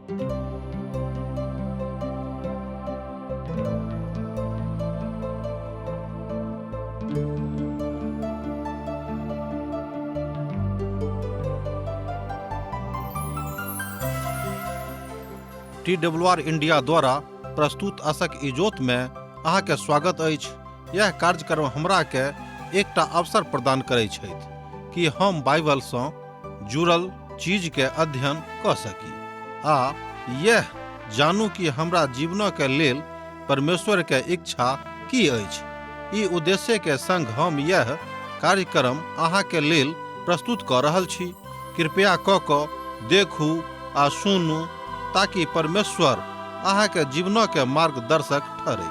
TWR India द्वारा प्रस्तुत आशक इजोत में अहाँ के स्वागत अछि। यह कार्यक्रम हमरा के एकटा अवसर प्रदान करैत छथि कि हम बाइबल सँ जुड़ल चीज के अध्ययन क सकी आ यह जानू कि हमरा जीवन के लेल परमेश्वर के इच्छा की अछि। ई उद्देश्य के संग हम यह कार्यक्रम अहाँ के लेल प्रस्तुत क रहल छी। कृपया क देखू आ सुनू ताकि परमेश्वर अहाँ के जीवन के मार्गदर्शक ठहरे।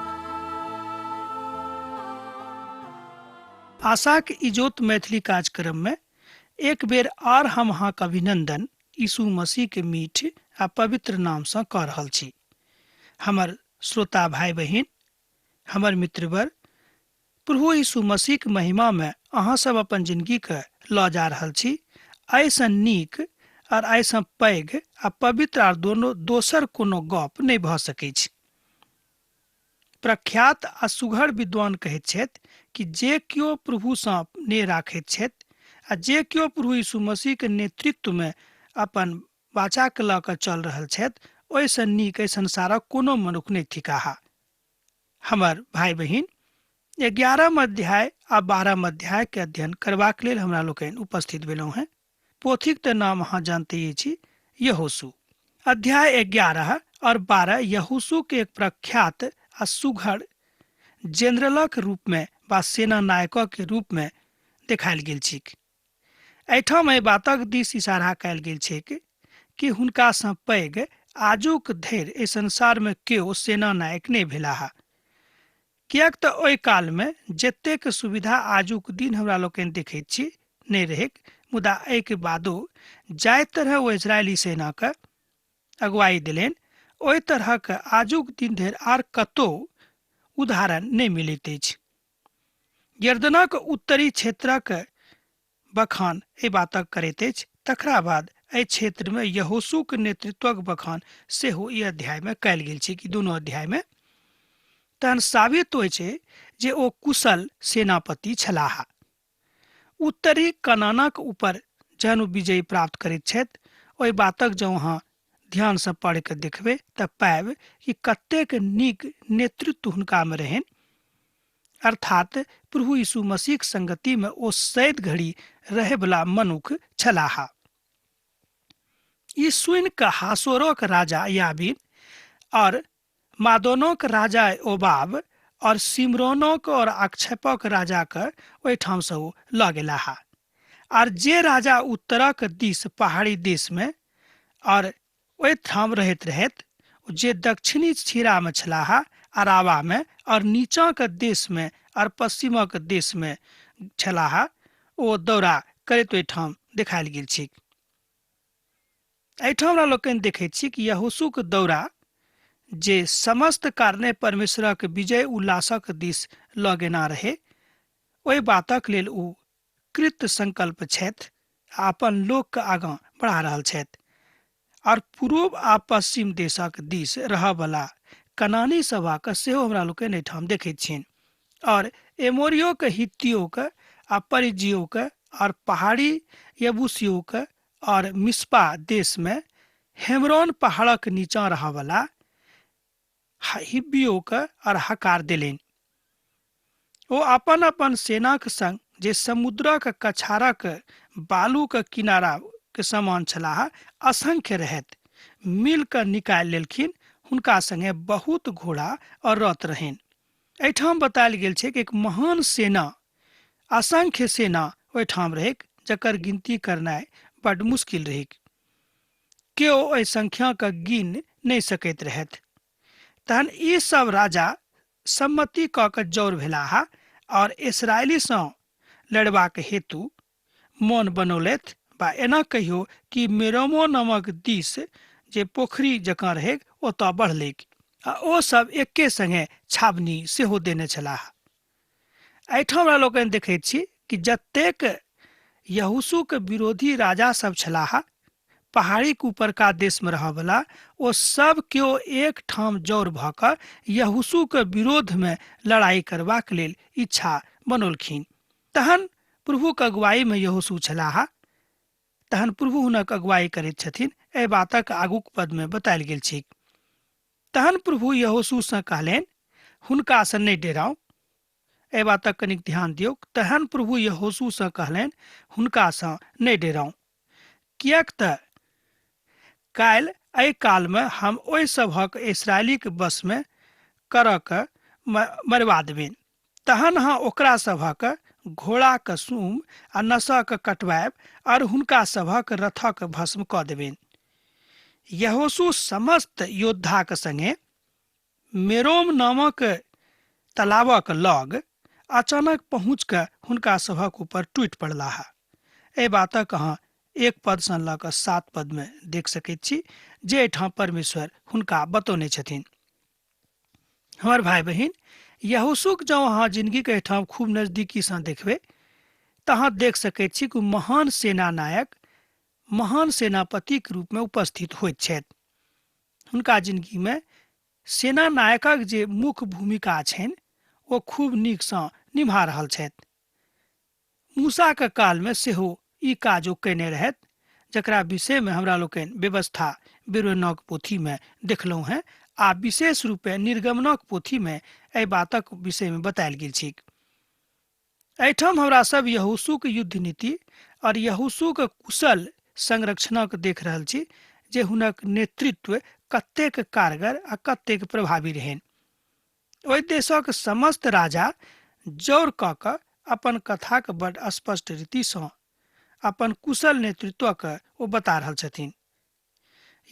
आशाक इजोत मैथिली कार्यक्रम में एक बेर आर हम अहाँक अभिनंदन यीशु मसीह के मीठ आ पवित्र नाम से कह रहल छी। हमर श्रोता भाई बहिन, हमर मित्रवर, प्रभु यीशु मसीह के महिमा में अहाँ सब अपन जिंदगी के ल जा रहल छी। ऐसा नीक और ऐसा पैघ आ पवित्र आर दोसर कोनो गप नहीं भ सकै छै। प्रख्यात आ सुघड़ विद्वान कहैत छथि कि जे कियो प्रभु सँ ने राखैत छथि आ जे कियो प्रभु यीशु मसीह के नेतृत्व में अपन वाचा के ल क चल रहल छथि, ओहिसँ नीक एहि संसारक कोनो मनुख नहीं थिकाहा। हमर भाई बहिन, 11 अध्याय आ 12 अध्याय के अध्ययन करबाक लेल हमरा लोकनि उपस्थित भेलहुँ हैं। पोथीक त नाम अहाँ जानते छी, यहोशू। अध्याय 11 और 12 यहोशू के एक प्रख्यात आ सुघड़ जनरलक रूप में वा सेना नायकों के रूप में देखायल गेल छिक। एहिठाम एहि बातक दिस इशारा कयल गेल छैक कि हुनका सँ पैघ आजुक धरि एहि संसार में केओ सेना नायक नहीं भेलाह। किएक त ओहि काल में जतेक सुविधा आजुक दिन हमरा लोकनि देखैत छी नहीं रहैक, मुदा एहि के बादो जाहि तरह ओ इजरायली सेना के अगुवाई दिलेन, ओहि तरह के आजुक दिन धरि आर कतौ उदाहरण नहीं मिलैत अछि। यर्दनक उत्तरी क्षेत्रक बखान एहि बातक करैत अछि। तकरा बाद एहि क्षेत्र में यहोशू के नेतृत्वक बखान सेहो ई अध्याय में कयल गेल छै कि दुनू अध्याय में। तहन साबित होइ छै जे ओ कुशल सेनापति छलाह। उत्तरी कनानक ऊपर जहन विजय प्राप्त करैत छथि, ओहि बातक जँ अहाँ ध्यान से पढ़ के देखबे त पाएब कि कतेक नीक नेतृत्व हुनका में रहन। अर्थात प्रभु यीशु मसीह के संगति में ओ सैद घड़ी रहे वाला मनुख छलाह। ई सुनि के हासोरक राजा याबीन और मादोनोक राजा ओबाब और सिमरोनोक और आक्षेपक राजा के ओहिठाम से ओ ल गेलाह। और जे राजा उत्तरक दिस पहाड़ी देश में और ओहिठाम रहैत रहैत, जे दक्षिणी छिरा में छलाह, अराबा में और नीचा के देश में और पश्चिमक देश में छलाह, ओ दौरा करैत ओहिठाम देखायल गेल छै। एहिठाम हमरा लोकनि देखैत छी कि यहोशू के दौरा जे समस्त कारणे परमेश्वरक विजय उल्लासक दिस ल गेना रहे, ओहि बातक लेल ओ कृत संकल्प छथि आ अपन लोक के आगां बढ़ा रहल छथि। और पूर्व आ पश्चिम देशक दिस रहय वाला कनानी सभा के सेहो हमरा लोकनि एहिठाम देखैत छियनि। और एमोरियो के, हित्तियों के आ परिजियों के और पहाड़ी यबूसियों के और मिस्पा देश में हेमरोन पहाड़क नीचा रह वाला हिब्बियों के और हकार दिलेन। ओ अपन अपन सेना के संग जे समुद्रक कछारक बालू के किनारा के समान छलाह, असंख्य रहत, मिल कर निकाल लेलखिन। हुनका संगे बहुत घोड़ा और रथ रहन। एहिठाम बतायल गेल छै कि एक महान सेना, असंख्य सेना ओहिठाम रहे जकर गिनती करनाइ बड़ मुश्किल रहे। केओ ओहि संख्या के गिन नहीं सकैत रहत। तहन ई सब राजा सम्मति क के जौर भेलाह और इसराइली सँ लड़बाक हेतु मोन बनौलथि, बा एना कहियो कि मेरोमो नामक दिस जे पोखरी जकां रहे ओतऽ बढ़लैक आ ओ सब एके संगे छावनी सेहो देने छलाह। एहिठाम हमरा लोकनि देखैत छी कि जतेक यहोशू के विरोधी राजा सब छलाह, पहाड़ी के ऊपर का देश में रह वाला ओ सब केओ एक ठाम जोर भ क यहोशू के विरोध में लड़ाई करबाक लेल इच्छा बनौलखिन। तहन प्रभु के अगुवाई में यहोशू छलाह। तहन प्रभु हुनक अगुवाई करैत छथिन। एहि बातक आगूक पद में बतायल गेल छै। तहन प्रभु यहोशू से कहलनि, हुनका से नहीं डेराउ। एहि बातक कनिक ध्यान दियौ। तहन प्रभु यहोशू से कहलनि, हुनका से नहीं डेराउ, किएक त काल्हि एहि काल में हम ओहि सभक इसराइली के बस में करऽ के मरवा देबनि। तहन अहाँ ओकरा सभक घोड़ा के सूम आ नसा के कटवायब और हुनका सभक रथक भस्म कऽ देबनि। यहोशू समस्त योद्धा के संगे मेरोम नामक तालाबक लग अचानक पहुँच के हुनका सभक ऊपर टूटि पड़लाह। एहि बातक अहाँ 1 पद से लऽ कऽ 7 पद में देख सकैत छी जे एहिठाम परमेश्वर हुनका बतौने छथिन। हमर भाई बहिन, यहोशूक जँ अहाँ जिंदगी के एहिठाम खूब नजदीकी से देखबै तऽ अहाँ देख सकैत छी कि महान सेना नायक, महान सेनापति के रूप में उपस्थित होइत छथि। हुनका जिंदगी में सेना नायकक जे मुख्य भूमिका छनि ओ खूब नीक से निभा रहल छथि। मूसा के काल में सेहो ई काज ओ कयने रहथि, जकरा विषय में हमरा लोकनि व्यवस्था विवरणक पोथी में देखलहुँ हैं आ विशेष रूपे निर्गमनक पोथी में एहि बातक विषय में बतायल गेल छै। एहिठाम हमरा सब यहोशू के युद्ध नीति और यहोशू के कुशल संरक्षणक देख रहल छी जे हुनक नेतृत्व कतेक कारगर आ कतेक प्रभावी रहनि। ओहि देशक समस्त राजा जोर कऽ कऽ अपन कथा के बड़ स्पष्ट रीति से अपन कुशल नेतृत्व के ओ बता रहल छथिन।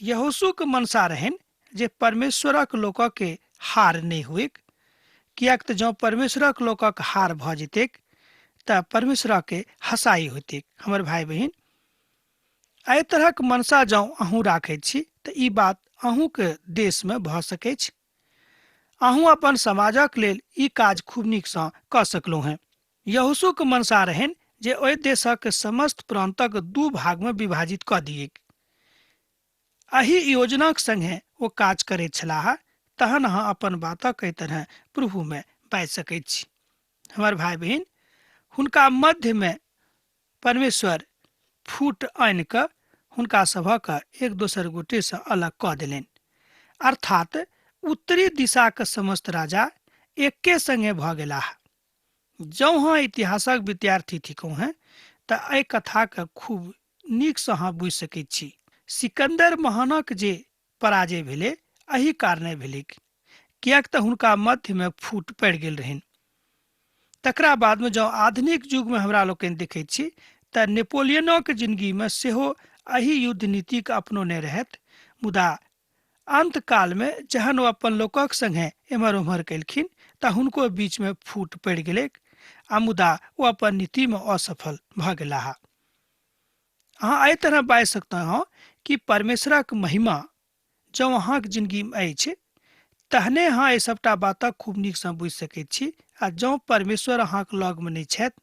यहोशू के मनसा रहनि जे परमेश्वरक लोकक के हार नहीं हुएक, किएक तऽ जँ परमेश्वरक लोकक हार भऽ जेतैक तऽ परमेश्वर के हसाई होइतैक। हमर भाई बहिन, एहि तरहक मनसा जँ अहूँ राखैत छी तऽ ई बात अहूँ के देश में भऽ सकै छै। अहूँ अपन समाजक लेल ई काज खूब नीक सँ कऽ सकलहुँ हैं। यहोशू के मनसा रहनि जे ओहि देशक समस्त प्रांतक 2 भाग में विभाजित कऽ दियैक। एहि योजनाक संगे ओ काज करैत छलाह। तहन अहाँ अपन बातक एहि तरह प्रभु में बाजि सकैत छी। हमर भाई बहिन, हुनका मध्य में परमेश्वर फूट आनि कऽ हुनका सभक एक दोसर गोटे से अलग कऽ देलनि, अर्थात उत्तरी दिशा के समस्त राजा एके संगे भऽ गेलाह। जँ अहाँ इतिहासक विद्यार्थी थिकहुँ हैं तऽ एहि कथा के खूब नीक से अहाँ बुझि सकैत छी। सिकंदर महानक जे पराजय भेलै एहि कारणे भेलै, किएक तऽ हुनका मध्य में फूट पड़ि गेल रहनि। तकरा बाद में जँ आधुनिक युग में हमरा लोकनि देखैत छी तऽ नेपोलियनक जिंदगी में सेहो एहि युद्ध नीति के अपनौने रहथि, मुदा अंत काल में जहन ओ अपन लोकक संगे एम्हर ओम्हर केलखिन तऽ हुनको बीच में फूट पड़ि गेलै आ मुदा ओ अपन नीति में असफल भऽ गेलाह। अहाँ एहि तरह बाजि सकते हो कि परमेश्वरक महिमा जँ अहाँक जिंदगी में अछि तहने अहाँ एहि सबटा बातक खूब नीक सँ बुझि सकैत छी। आ जँ परमेश्वर अहाँक लग में नहि छथि,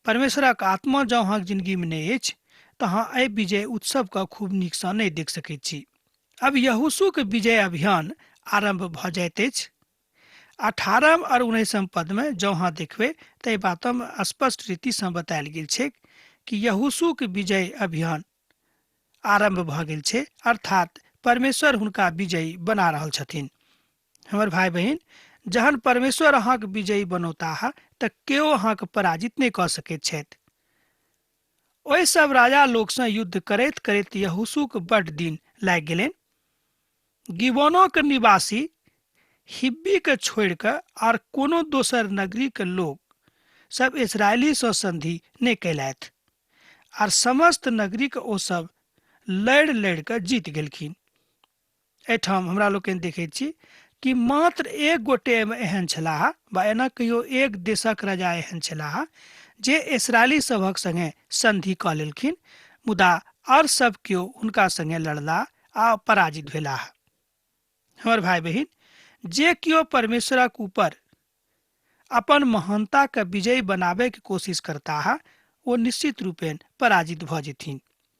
परमेश्वरक आत्मा जँ अहाँक जिंदगी में नहि अछि तऽ अहाँ एहि विजय उत्सव के खूब नीक सँ नहि देख सकैत छी। अब यहोशू के विजय अभियान आरंभ भऽ जाइत अछि। 18 और 19 पद में जँ अहाँ देखबै तऽ एहि बात में स्पष्ट रीति से बतायल गेल छै कि यहोशू के विजय अभियान आरंभ भऽ गेल छै, अर्थात परमेश्वर हुनका विजयी बना रहल छथिन। हमर भाई बहिन, जहन परमेश्वर अहाँके विजयी बनौताह तऽ केओ अहाँके पराजित नहीं कऽ सकैत छथि। ओहि सब राजा लोग से युद्ध करैत करैत यहोशू के बड़ दिन लागि गेलनि। गिबोनो के निवासी हिब्बी के छोड़ि कऽ आर कोनो दोसर नगरी के लोग सब इस्राएली से संधि नहीं कैलथि आर समस्त नगरी के ओ सब लड़ि लड़ि कऽ जीत गेलखिन। एहिठाम हमरा लोकनि देखैत छी कि मात्र एक गोटे एहन छलाह, बा एना कहियो एक देशक राजा एहन छलाह जे इस्राएली सभक संगे संधि कऽ लेलखिन, मुदा और सब केओ हुनका संगे लड़ला आ पराजित भेलाह। हमर भाई बहिन, जे केओ परमेश्वरक ऊपर अपन महानता के विजयी बनाबे के कोशिश करता है वो निश्चित रूपेण पराजित भऽ जेथिन।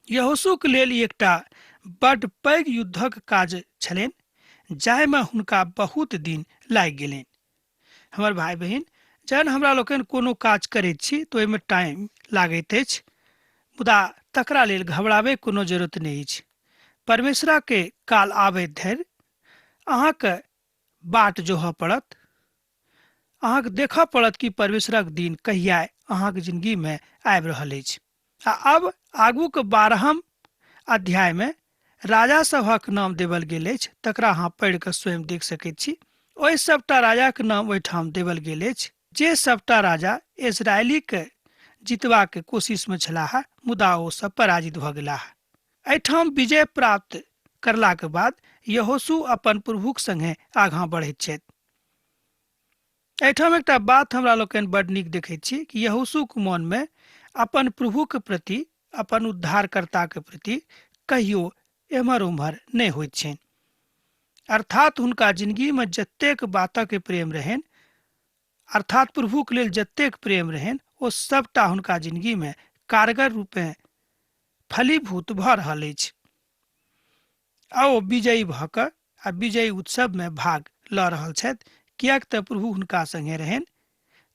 यहोशूक लेल एकटा बड़ पैघ युद्धक काज छलनि, जाहिमे हुनका बहुत दिन लागि गेलनि। हमर भाई बहिन, जहन हमरा लोकनि कोनो काज करैत छी तऽ ओहिमे टाइम लागैत अछि, मुदा तकरा लेल घबराबै कोनो जरूरत नहि अछि। परमेश्वर के काल आबैत धरि अहाँके बाट जोहऽ पड़त। अहाँके देखऽ पड़त कि परमेश्वरक दिन कहिया अहाँके जिंदगी में आबि रहल अछि। अब आगू के 12 अध्याय में राजा सभक नाम देवल गेल अछि, तकरा अहाँ पढ़ि कऽ स्वयं देख सकैत छी। ओहि सबटा राजा के नाम ओहिठाम देवल गेल अछि जे सबटा राजा इजरायली के जितबा के कोशिश में छलाह, मुदा ओ सब पराजित भऽ गेलाह। एहिठाम विजय प्राप्त करला के बाद यहोशू अपन प्रभुक संगे आगाँ बढ़ैत छथि। एहिठाम एकटा बात हमरा लोकनि बड़ नीक देखैत छी कि यहोशूक मन में अपन प्रभु के प्रति, अपन उद्धारकर्ता के प्रति कहियो एम्हर उम्हर नहि होइत छनि। अर्थात हुनका जिंदगी में जतेक बातक प्रेम रहनि, अर्थात प्रभु के लेल जतेक प्रेम रहनि, ओ सबटा हुनका जिंदगी में कारगर रूपे फलीभूत भऽ रहल अछि। आ ओ विजयी भऽ कऽ आ विजयी उत्सव में भाग लऽ रहल छथि, किएक तऽ प्रभु हुनका संगे रहनि।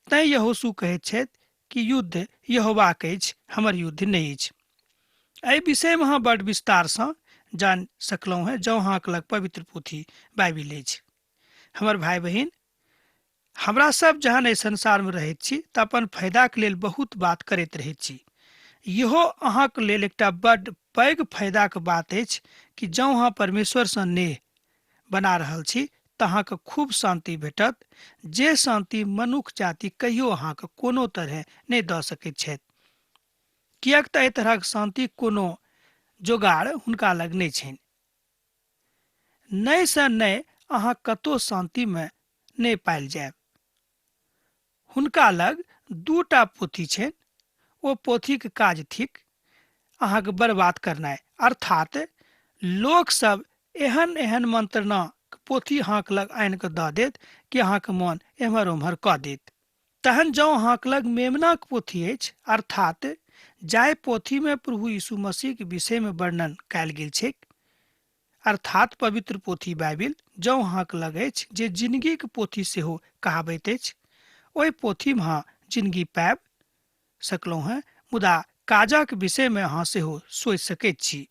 तैं यहोशू कहैत छथि कि युद्ध यहोवाक अछि, हमर युद्ध नहि अछि। एहि विषय में अहाँ बड़ विस्तार सँ जान सकलहुँ हैं जँ अहाँक लग पवित्र पोथी बाइबिल अछि। हमर भाई बहिन, हमरा सब जहन एहि संसार में रहैत छी तऽ अपन फायदाक लेल बहुत बात करैत रहैत छी। इहो अहाँक लेल एकटा बड़ पैघ फायदाक बात अछि कि जँ अहाँ परमेश्वर सँ नेह बना रहल छी तऽ अहाँके खूब शांति भेटत, जे शांति मनुष्य जाति कहियो अहाँके कोनो तरह नहि दऽ सकैत छथि। किएक तऽ एहि तरहक शांति कोनो जोगाड़ हुनका लग नहि छनि। नहि सँ नहि अहाँ कतौ शांति में नहि पायल जायब। हुनका लग 2टा पोथी छनि। ओ पोथीक काज थिक अहाँके बर्बाद करनाइ, अर्थात लोक सब एहन एहन मंत्रणा पोथी अहाँके लग आनि कऽ दऽ देत कि अहाँके मन एम्हर उम्हर कऽ देत। तहन जँ अहाँके लग मेमनाक पोथी अछि, अर्थात जाहि पोथी में प्रभु यीशु मसीह के विषय में वर्णन कयल गेल छै, अर्थात पवित्र पोथी बाइबिल जँ अहाँके लग अछि, जे जिंदगी के पोथी सेहो कहाबैत अछि, ओहि पोथी में अहाँ जिंदगी पाबि सकलहुँ हैं, मुदा काजक विषय में अहाँ सेहो सोचि सकैत छी।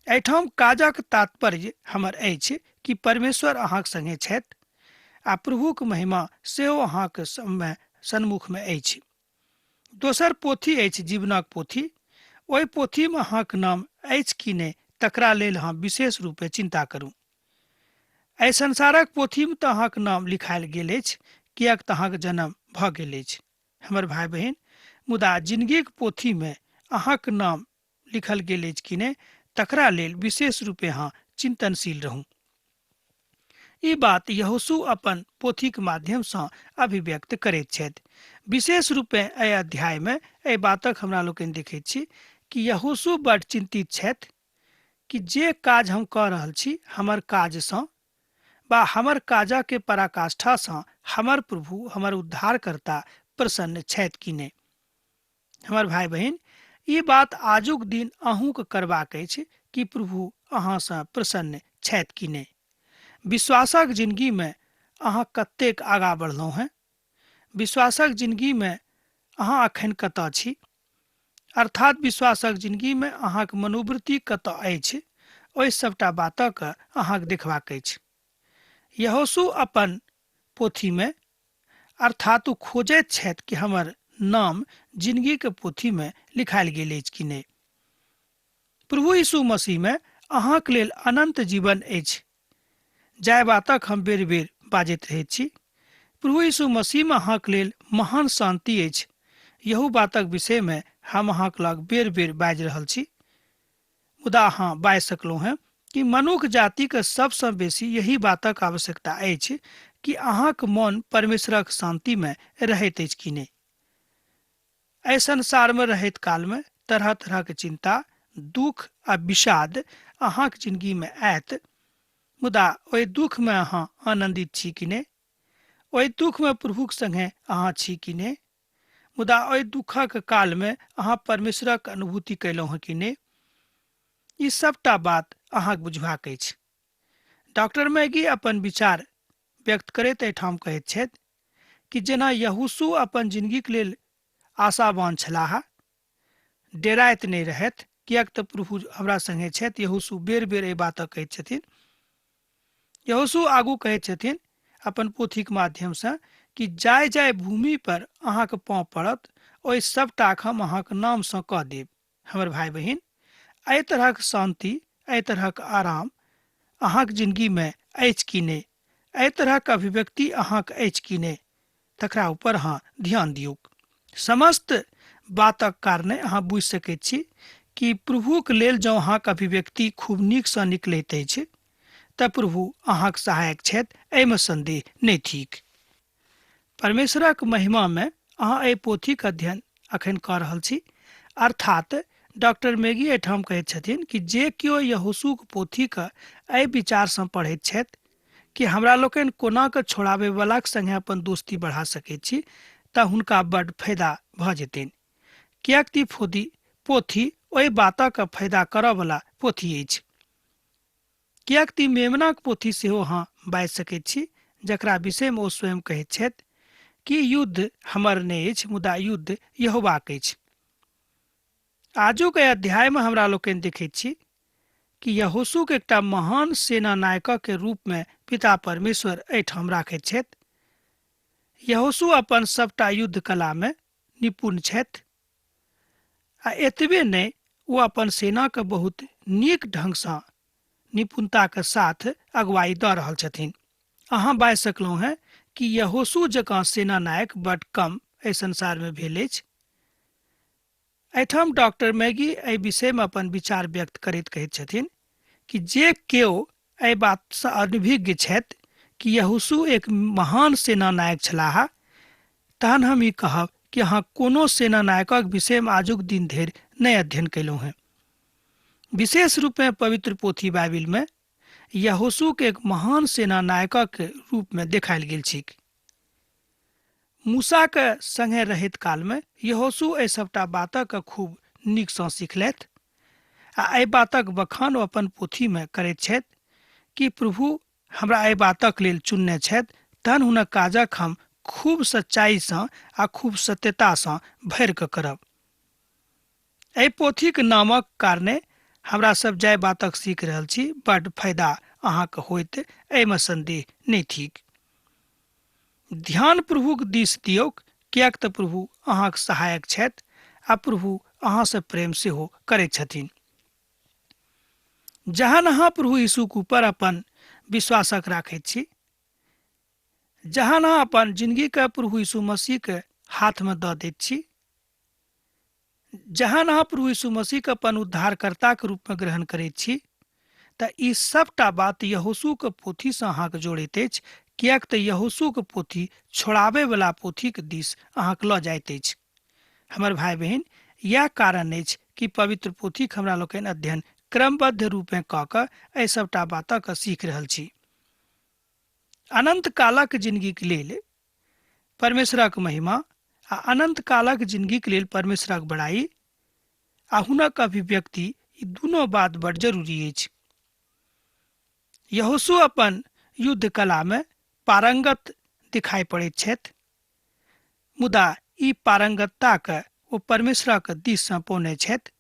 एहिठाम काजक तात्पर्य हमर अछि कि परमेश्वर अहाँक संगे छथि आ प्रभुक महिमा सेहो अहाँके सन्मुख में अछि। दोसर पोथी अछि जीवनक पोथी। ओहि पोथी में अहाँक नाम अछि कि नहि, तकरा लेल अहाँ विशेष रूपे चिंता करू। एहि संसारक पोथी में तऽ अहाँके नाम लिखायल गेल अछि, किएक तऽ अहाँके जन्म भऽ गेल अछि। हमर भाई बहिन, मुदा जिंदगीक पोथी में अहाँके नाम लिखल गेल अछि कि नहि, तकरा लेल विशेष रूपे अहाँ चिंतनशील रहू। ई बात यहोशू अपन पोथीक माध्यम सँ अभिव्यक्त करैत छथि। विशेष रूपे एहि अध्याय में एहि बातक हमरा लोकनि देखैत छी कि यहोशू बड़ चिंतित छथि कि जे काज हम कऽ रहल छी, हमर काज सँ बा हमर काजक के पराकाष्ठा सँ हमर प्रभु, हमर उद्धारकर्ता प्रसन्न छथि कि नहि। हमर भाई बहिन, ई बात आजुक दिन अहूँके करबाक अछि कि प्रभु अहाँ सँ प्रसन्न छथि कि नहि। विश्वासक जिंदगी में अहाँ कतेक आगाँ बढ़लहुँ हैं? विश्वासक जिंदगी में अहाँ अखन कतऽ छी? अर्थात विश्वासक जिंदगी में अहाँक मनोवृत्ति कतऽ अछि, ओहि सबटा बातक अहाँके देखबाक अछि। यहोशू अपन पोथी में अर्थात ओ खोजैत छथि कि हमर नाम जिंदगी के पोथी में लिखायल गेल अछि कि नहि। प्रभु यीशु मसीह में अहाँके लेल अनंत जीवन अछि, जाहि बातक हम बेर बेर बाजैत रहैत छी। प्रभु यीशु मसीह में अहाँके लेल महान शांति अछि, यहू बातक विषय में हम अहाँके लग बेर बेर बाजि रहल छी। मुदा अहाँ बाजि सकलहुँ हैं कि मनुष्य जाति के सबसँ बेसी यही बातक आवश्यकता अछि कि अहाँक मन परमेश्वरक शांति में रहैत अछि कि नहि। एहि संसार में रहैत काल में तरह तरह के चिंता, दुख आ विषाद अहाँक जिंदगी में आयत, मुदा ओहि दुख में अहाँ आनंदित छी कि नहि? ओहि दुख में प्रभुक संगे अहाँ छी कि नहि? मुदा ओहि दुखक काल में अहाँ परमेश्वरक अनुभूति कैलहुँ हँ कि नहि? ई सबटा बात अहाँक बुझबाक अछि। डॉक्टर मैगी अपन विचार व्यक्त करैत एहिठाम कहैत छथि कि जेना यहोशू अपन जिंदगीक लेल आशावान छलाह, डेराइत नहि रहथि, किएक तऽ प्रभु हमरा संगे छथि। यहोशू बेर बेर एहि बातक कहैत छथिन। यहोशू आगू कहैत छथिन अपन पोथीक माध्यमसँ कि जाय जाय भूमि पर अहाँके पाँव पड़त, ओहि सबटाक हम अहाँके नामसँ कह देब। हमर भाई बहिन, एहि तरहक शांति, एहि तरहक आराम अहाँक जिंदगीमे अछि कि नहि? एहि तरहक अभिव्यक्ति अहाँक अछि कि नहि? तकरा ऊपर अहाँ ध्यान दियौ। समस्त बातक कारणे अहाँ बुझि सकैत छी कि प्रभुक लेल जँ अहाँक अभिव्यक्ति खूब नीकसँ निकलैत अछि तऽ प्रभु अहाँक सहायक छथि, एहिमे संदेह नहि थिक। परमेश्वरक महिमामे अहाँ एहि पोथीक अध्ययन अखन कऽ रहल छी। अर्थात डॉक्टर मैगी एहिठाम कहैत छथिन कि जे केओ यहोशूक पोथीक एहि विचारसँ पढ़ैत छथि कि हमरा लोकनि कोना कऽ छोड़ाबै वलाक संगे अपन दोस्ती बढ़ा सकैत छी, तऽ हुनका बड्ड फायदा भऽ जेतनि। किएक कि पोथी ओहि बातक फायदा करऽ वाला पोथी अछि। किएक कि मेमनाक पोथी सेहो अहाँ बाजि सकैत छी, जकरा विषयमे ओ स्वयं कहैत छथि कि युद्ध हमर नहि अछि, मुदा युद्ध यहोवाक अछि। आजुक एहि अध्यायमे हमरा लोकनि देखैत छी कि यहोशूक एकटा महान सेना नायकक के रूपमे पिता परमेश्वर एहिठाम राखैत छथि। यहोशू अपन सबटा युद्ध कलामे निपुण छथि, आ एतबे नहि, ओ अपन सेनाके बहुत नीक ढंगसँ निपुणताके साथ अगुवाई दऽ रहल छथिन। अहाँ बाजि सकलहुँ हैं कि यहोशू जकाँ सेना नायक बड्ड कम एहि संसारमे भेल अछि। एहिठाम डॉक्टर मैगी एहि विषयमे अपन विचार व्यक्त करैत कहैत छथिन कि जे केओ एहि बातसँ अनभिज्ञ छथि कि यहोशू एक महान सेना नायक छलाह, तहन हम ई कहब कि अहाँ कोनो सेना नायकक विषयमे आजुक दिन धरि नहि अध्ययन केलहुँ हैं। विशेष रूपमे पवित्र पोथी बाइबिलमे यहोशूक एक महान सेना नायकक रूपमे देखायल गेल छैक। मूसाके संगे रहैत कालमे यहोशू एहि सबटा बातक खूब नीकसँ सिखलथि, आ एहि बातक बखान ओ अपन पोथीमे करैत छथि कि प्रभु हमरा एहि बातक लेल चुनने छथि, तहन हुनक काजक हम खूब सच्चाइसँ आ खूब सत्यतासँ भरि कऽ करब। एहि पोथीक नामक कारणे हमरा सब जाहि बातक सीख रहल छी, बड्ड फायदा अहाँके होइत, एहिमे संदेह नहि थिक। ध्यान प्रभुक दिस दियौक, किएक तऽ प्रभु अहाँक सहायक छथि आ प्रभु अहाँसँ प्रेम सेहो करैत छथिन। जहन अहाँ प्रभु यीशुक ऊपर अपन विश्वासक राखैत छी, जहन अहाँ अपन जिंदगीके प्रभु यीशु मसीहके हाथमे दऽ दैत छी, जहन अहाँ प्रभु यीशु मसीहके अपन उद्धारकर्ताके रूपमे ग्रहण करैत छी, तऽ ई सबटा बात यहोशूके पोथीसँ अहाँके जोड़ैत अछि, किएक तऽ यहोशूके पोथी छोड़ाबै वाला पोथीके दिस अहाँके लऽ जाइत अछि। हमर भाई बहिन, इएह कारण अछि कि पवित्र पोथीके हमरा लोकनि अध्ययन क्रमबद्ध रूपमे कऽ कऽ एहि सबटा बातक सीख रहल छी। अनंत कालक जिंदगीके लेल परमेश्वरक महिमा आ अनंत कालक जिंदगीके लेल परमेश्वरक बड़ाई आ हुनक अभिव्यक्ति, ई दुनू बात बड़ जरूरी अछि। यहोशू अपन युद्ध कलामे पारंगत दिखाई पड़ैत छथि, मुदा ई पारंगतताके ओ परमेश्वरक दिससँ पौने छथि,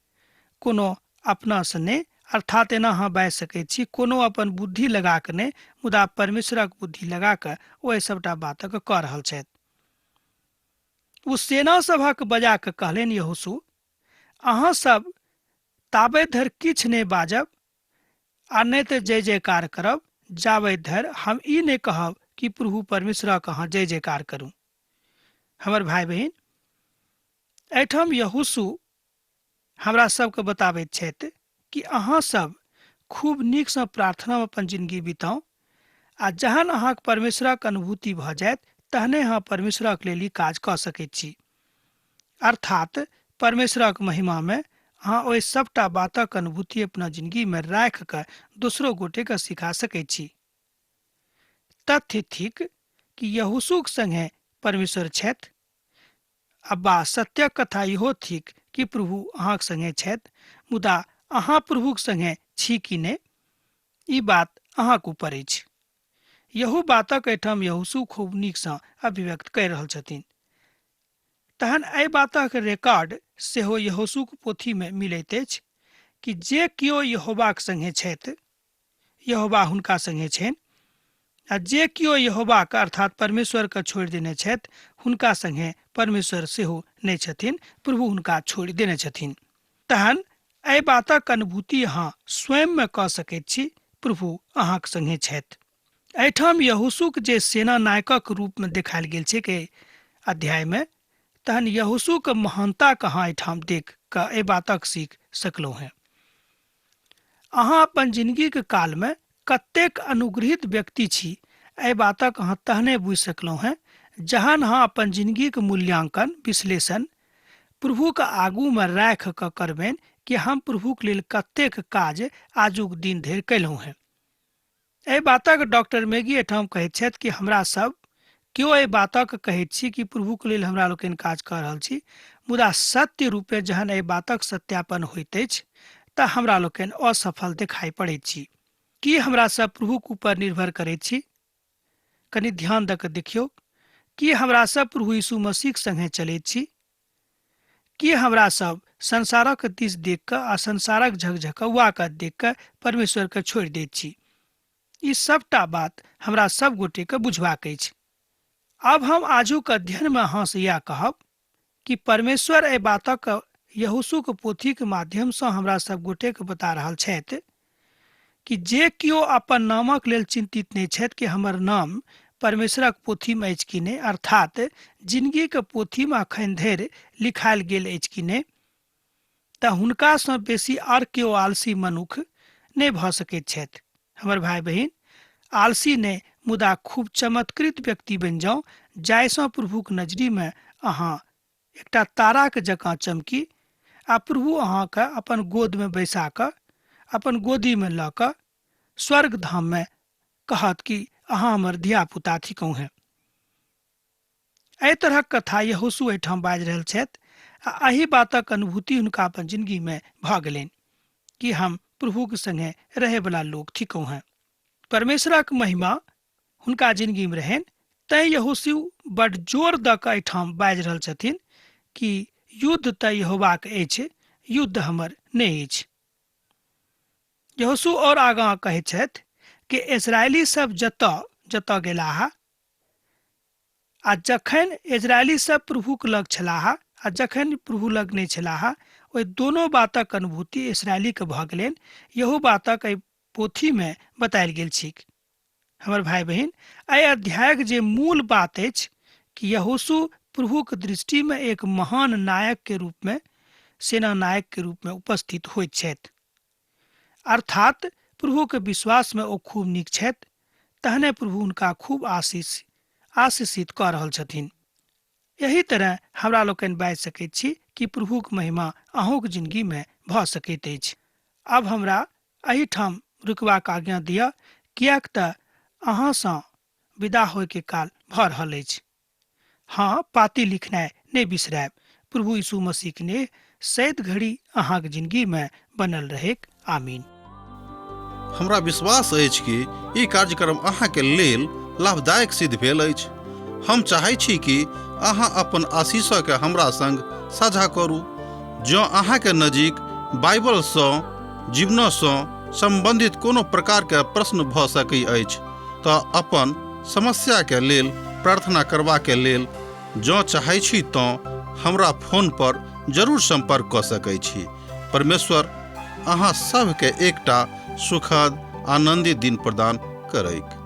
कोनो अपनासँ नहि। अर्थात एना अहाँ बाजि सकैत छी, कोनो अपन बुद्धि लगा कऽ नहि, मुदा परमेश्वरक बुद्धि लगा कऽ ओ एहि सबटा बातक कऽ रहल छथि। ओ सेना सभक बजा कऽ कहलनि, यहोशू, अहाँ सब ताबे धरि किछु नहि बाजब आ नहि तऽ जय जयकार करब, जाबे धरि हम ई नहि कहब कि प्रभु परमेश्वरक अहाँ जय जयकार करू। हमर भाई बहिन, एहिठाम यहोशू हमरा सबके बताबैत छथि कि अहाँ सब खूब नीकसँ प्रार्थनामे अपन जिंदगी बिताउ, आ जहन अहाँके परमेश्वरक अनुभूति भऽ जायत, तहने अहाँ परमेश्वरक लेल ई काज कऽ सकैत छी। अर्थात परमेश्वरक महिमामे अहाँ ओहि सबटा बातक अनुभूति अपना जिंदगीमे राखि कऽ दोसरो गोटेके सिखा सकैत छी। तथ्य थिक कि यहोशूक संगे परमेश्वर छथि, अब्बा सत्य कथा इहो थिक कि प्रभु अहाँक संगे छथि, मुदा अहाँ प्रभुक संगे छी कि नहि, ई बात अहाँक ऊपर अछि। यहू बातक एहिठाम यहोशू खूब नीकसँ अभिव्यक्त कहि रहल छथिन। तहन एहि बातक रिकॉर्ड सेहो यहोशूक पोथीमे मिलैत अछि कि जे किओ यहोवाक संगे छथि, यहोवा हुनका संगे छनि, आ जे किओ यहोवाक अर्थात परमेश्वरके छोड़ि देने छथि, हुनका संगे परमेश्वर सेहो नहि छथिन, प्रभु हुनका छोड़ि देने छथिन। तहन एहि बातक अनुभूति अहाँ स्वयंमे कऽ सकैत छी, प्रभु अहाँक संगे छथि। एहिठाम यहोशूक जे सेना नायकक रूपमे देखायल गेल छै कि अध्यायमे, तहन यहोशूक महानता अहाँ एहिठाम देख कऽ एहि बातक सीख सकलहुँ हैं। अहाँ अपन जिंदगीके कालमे कतेक अनुग्रहित व्यक्ति छी, एहि बातक अहाँ तहने बुझि सकलहुँ हैं जहन अहाँ अपन जिंदगीके मूल्यांकन विश्लेषण प्रभुके आगूमे राखि कऽ करबनि कि हम प्रभुके लेल कतेक काज आजुक दिन धरि कयलहुँ हैं। एहि बातक डॉक्टर मैगी एहिठाम कहैत छथि कि हमरा सब केओ एहि बातक कहैत छी कि प्रभुके लेल हमरा लोकनि काज कऽ रहल छी, मुदा सत्य रूपे जहन एहि बातक सत्यापन होइत अछि तऽ हमरा लोकनि असफल देखाइ पड़ैत छी। की हमरा सब प्रभुक ऊपर निर्भर करैत छी? कनि ध्यान दऽ कऽ देखियौ। की हमरा सब प्रभु यीशु मसीह संगे चलैत छी? की हमरा सब संसारक दिस देख कऽ आ संसारक झकझकौआके देख कऽ परमेश्वरके छोड़ि दैत छी? ई सबटा बात हमरा सब गोटेके बुझबाक अछि। अब हम आजुक अध्ययनमे अहाँसँ इएह कहब कि परमेश्वर एहि बातक यहोशूक पोथीके माध्यमसँ हमरा सब गोटेके बता रहल छथि कि जे किओ अपन नामक लेल चिंतित नहि छथि कि हमर नाम परमेश्वरक पोथीमे अछि कि नहि, अर्थात जिंदगीके पोथीमे अखन धरि लिखायल गेल अछि कि नहि, तऽ हुनकासँ बेसी आओर केओ आलसी मनुख नहि भऽ सकैत छथि। हमर भाई बहिन, आलसी नहि मुदा खूब चमत्कृत व्यक्ति बनि जाउ, जाहिसँ प्रभुक नजरीमे अहाँ एकटा ताराक जकाँ चमकी आ प्रभु अहाँके अपन गोदमे बैसा कऽ, अपन गोदीमे लऽ कऽ स्वर्ग धाममे कहत कि अहाँ हमर धिया पुता थिकहुँ हैं। एहि तरहक कथा यहोशू एहिठाम बाजि रहल छथि आ एहि बातक अनुभूति हुनका अपन जिंदगीमे भऽ गेलनि कि हम प्रभुके संगे रहैवला लोक थिकहुँ हैं। परमेश्वरक महिमा हुनका जिंदगीमे रहनि, तैँ यहोशू बड्ड जोर दऽ कऽ एहिठाम बाजि रहल छथिन कि युद्ध तऽ यहोवाक अछि, युद्ध हमर नहि अछि। यहोशू और आगाँ कहैत छथि कि इजरायली सब जतऽ जतऽ गेलाह आ जखन इजरायली सब प्रभुक लग छलाह आ जखन प्रभु लग नहि छलाह, ओहि दोनों बातक अनुभूति इजरायलीके भऽ गेलनि। यहू बातक एहि पोथीमे बतायल गेल छी। हमर भाई बहिन, एहि अध्यायक जे मूल बात अछि कि यहोशू प्रभुक दृष्टिमे एक महान नायक के रूपमे, सेना नायक के रूपमे उपस्थित होइत छथि, अर्थात प्रभुके विश्वासमे ओ खूब नीक छथि, तहने प्रभु हुनका खूब आशीषित कऽ रहल छथिन। यही तरह हमरा लोकनि बाजि सकैत छी कि प्रभुक महिमा अहूँक जिंदगीमे भऽ सकैत अछि। अब हमरा एहिठाम रुकबाक आज्ञा दिअ, किएक तऽ अहाँसँ विदा होयके काल भऽ रहल अछि। हाँ, पाती लिखनाइ नहि बिसरायब। प्रभु यीशु मसीहके ने सैत घड़ी अहाँक जिंदगीमे बनल रहेक। आमीन। हमरा विश्वास अछि कि ई कार्यक्रम अहाँके लेल लाभदायक सिद्ध भेल अछि। हम चाहै छी कि अहाँ अपन आशीषके हमरा संग साझा करू। जँ अहाँके नजीक बाइबलसँ जीवनसँ संबंधित कोनो प्रकारके प्रश्न भऽ सकैत अछि तऽ अपन समस्याके लेल प्रार्थना करबाके लेल जँ चाहै छी तऽ हमरा फोन पर जरूर संपर्क कऽ सकैत छी। परमेश्वर अहाँ सबके एकटा सुखद आनंदित दिन प्रदान करैक।